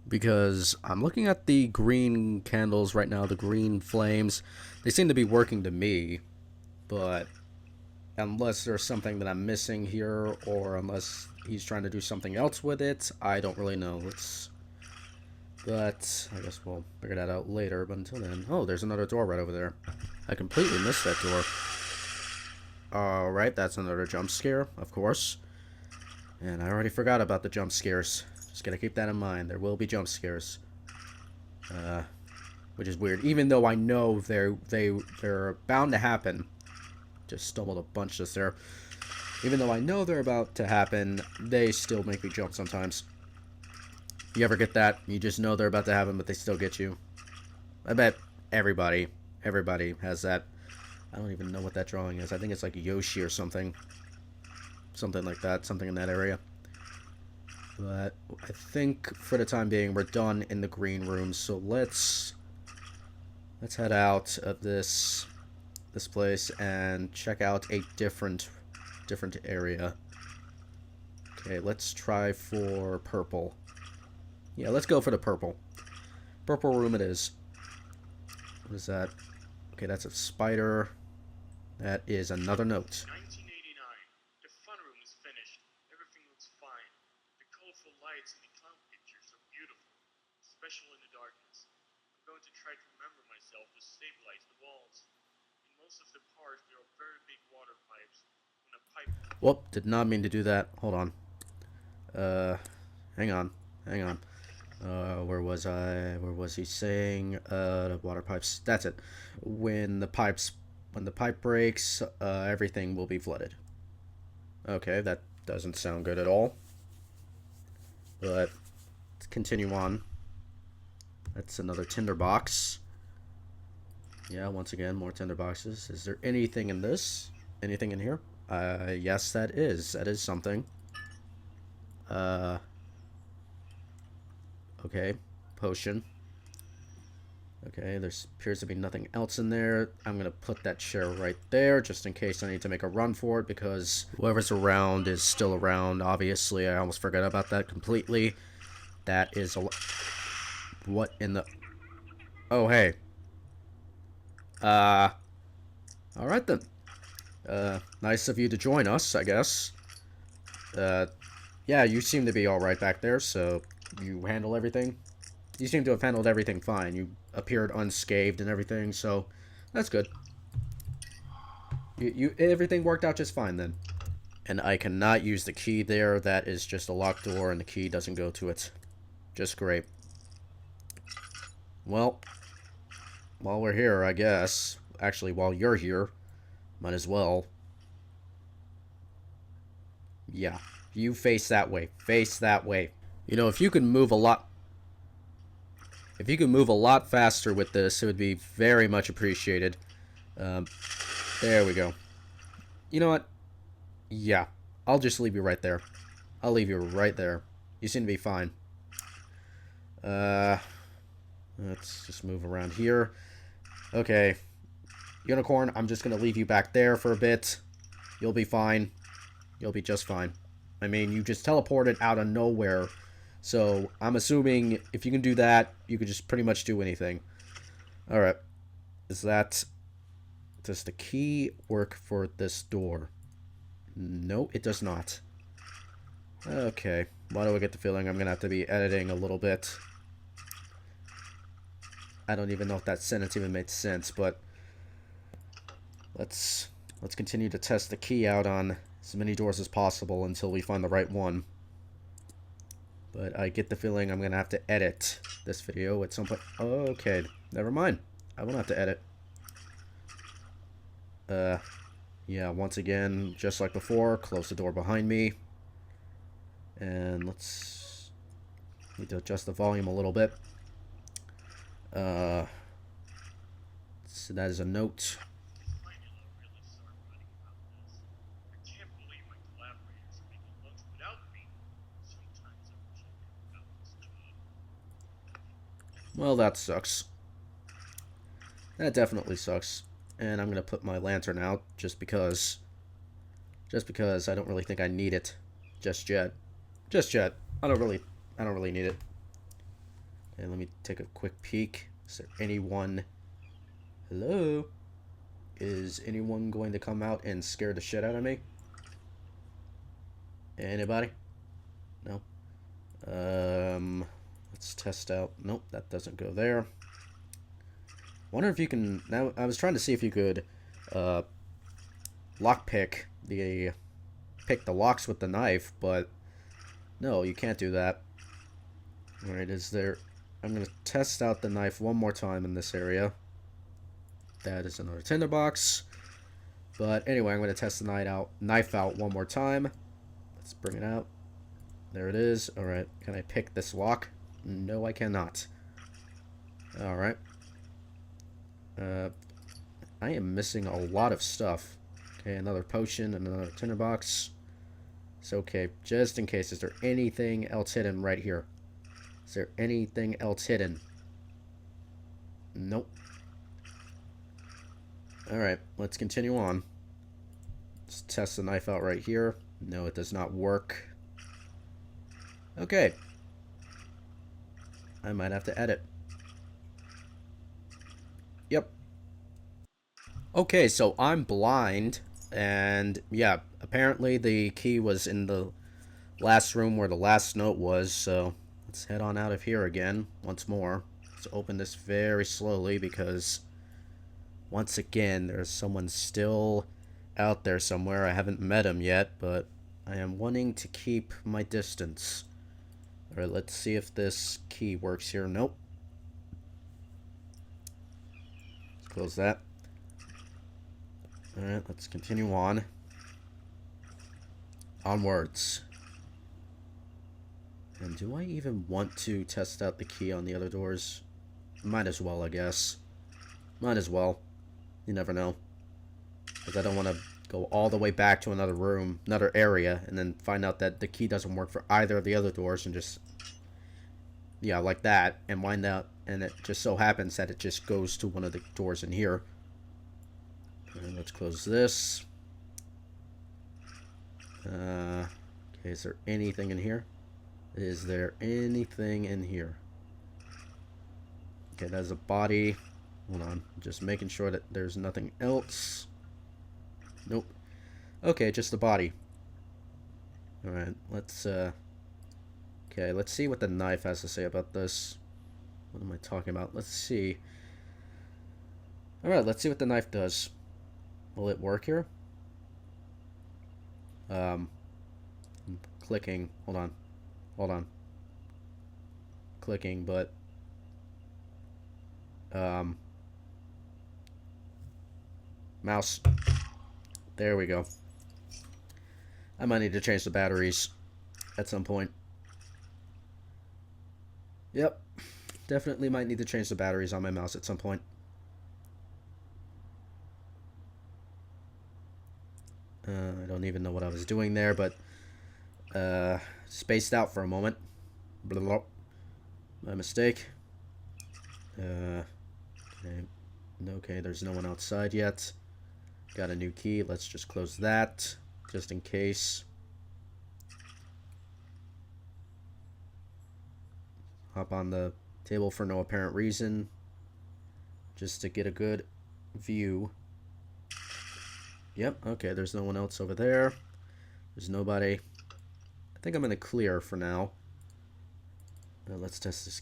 because I'm looking at the green candles right now, the green flames. They seem to be working to me, but unless there's something that I'm missing here, or unless he's trying to do something else with it, I don't really know. But I guess we'll figure that out later. But until then, oh, there's another door right over there. I completely missed that door. Alright, that's another jump scare, of course. And I already forgot about the jump scares. Just gotta keep that in mind. There will be jump scares. Which is weird. Even though I know they're bound to happen. Just stumbled a bunch just there. Even though I know they're about to happen, they still make me jump sometimes. You ever get that? You just know they're about to happen, but they still get you. I bet everybody has that. I don't even know what that drawing is. I think it's like Yoshi or something. Something like that. Something in that area. But I think for the time being, we're done in the green room. So let's head out of this place and check out a different area. Okay, let's try for purple. Yeah, let's go for the purple. Purple room it is. What is that? Okay, that's a spider. That is another note. 1989. The fun room is finished. Everything looks fine. The colorful lights and the clown pictures are beautiful, especially in the darkness. I'm going to try to remember myself to stabilize the walls. In most of the parts, there are very big water pipes. When a pipe... Whoop, did not mean to do that. Hold on. Hang on. Where was I? Where was he saying? The water pipes. That's it. When the pipe breaks, everything will be flooded. Okay, that doesn't sound good at all. But let's continue on. That's another tinder box. Yeah, once again, more tinder boxes. Is there anything in this? Anything in here? Yes, that is. That is something. Okay, potion. Okay, there appears to be nothing else in there. I'm gonna put that chair right there, just in case I need to make a run for it, because whoever's around is still around. Obviously, I almost forgot about that completely. That is a... What in the... Oh, hey. Alright then. Nice of you to join us, I guess. Yeah, you seem to be alright back there, so you handle everything? You seem to have handled everything fine. You appeared unscathed and everything, so that's good. Everything worked out just fine then. And I cannot use the key there. That is just a locked door, and the key doesn't go to it. Just great. Well, while we're here, I guess. Actually, while you're here, might as well. Yeah, you face that way. Face that way. You know, if you can move a lot faster with this, it would be very much appreciated. There we go. You know what? Yeah, I'll just leave you right there. I'll leave you right there. You seem to be fine. Let's just move around here. Okay. Unicorn, I'm just gonna leave you back there for a bit. You'll be fine. You'll be just fine. I mean, you just teleported out of nowhere. So, I'm assuming if you can do that, you can just pretty much do anything. Alright. Does the key work for this door? No, it does not. Okay. Why do I get the feeling I'm gonna have to be editing a little bit? I don't even know if that sentence even made sense, but let's continue to test the key out on as many doors as possible until we find the right one. But I get the feeling I'm gonna have to edit this video at some point. Okay, never mind. I won't have to edit. Yeah, once again, just like before, close the door behind me. And need to adjust the volume a little bit. So that is a note. Well, that sucks. That definitely sucks. And I'm gonna put my lantern out just because I don't really think I need it just yet. I don't really need it. And let me take a quick peek. Is there anyone? Hello? Is anyone going to come out and scare the shit out of me? Anybody? No? Let's test out. Nope, that doesn't go there. Wonder if you can... Now, I was trying to see if you could, lockpick the... Pick the locks with the knife, but... No, you can't do that. Alright, is there... I'm gonna test out the knife one more time in this area. That is another tinderbox. But anyway, I'm gonna test the knife out one more time. Let's bring it out. There it is. Alright, can I pick this lock? No, I cannot. Alright. I am missing a lot of stuff. Okay, another potion and another tinderbox. It's okay, just in case. Is there anything else hidden right here? Is there anything else hidden? Nope. Alright, let's continue on. Let's test the knife out right here. No, it does not work. Okay. I might have to edit. Yep. Okay, so I'm blind. And, yeah, apparently the key was in the last room where the last note was. So, let's head on out of here again, once more. Let's open this very slowly because... Once again, there's someone still out there somewhere. I haven't met him yet, but I am wanting to keep my distance. Alright, let's see if this key works here. Nope. Let's close that. Alright, let's continue on. Onwards. And do I even want to test out the key on the other doors? Might as well, I guess. Might as well. You never know. Because I don't want to go all the way back to another room, another area, and then find out that the key doesn't work for either of the other doors and just... Yeah, like that. And find out, and it just so happens that it just goes to one of the doors in here. And let's close this. Okay, is there anything in here? Is there anything in here? Okay, that's a body. Hold on, just making sure that there's nothing else. Nope. Okay, just the body. Alright, let's, okay, let's see what the knife has to say about this. What am I talking about? Let's see. Alright, let's see what the knife does. Will it work here? I'm clicking. Hold on. Hold on. Clicking, but... Mouse. There we go. I might need to change the batteries at some point. Yep. Definitely might need to change the batteries on my mouse at some point. I don't even know what I was doing there, but spaced out for a moment. Blah, blah. My mistake. Okay. Okay, there's no one outside yet. Got a new key. Let's just close that, just in case. Hop on the table for no apparent reason, just to get a good view. Yep, okay, there's no one else over there. There's nobody. I think I'm in the clear for now. Let's test this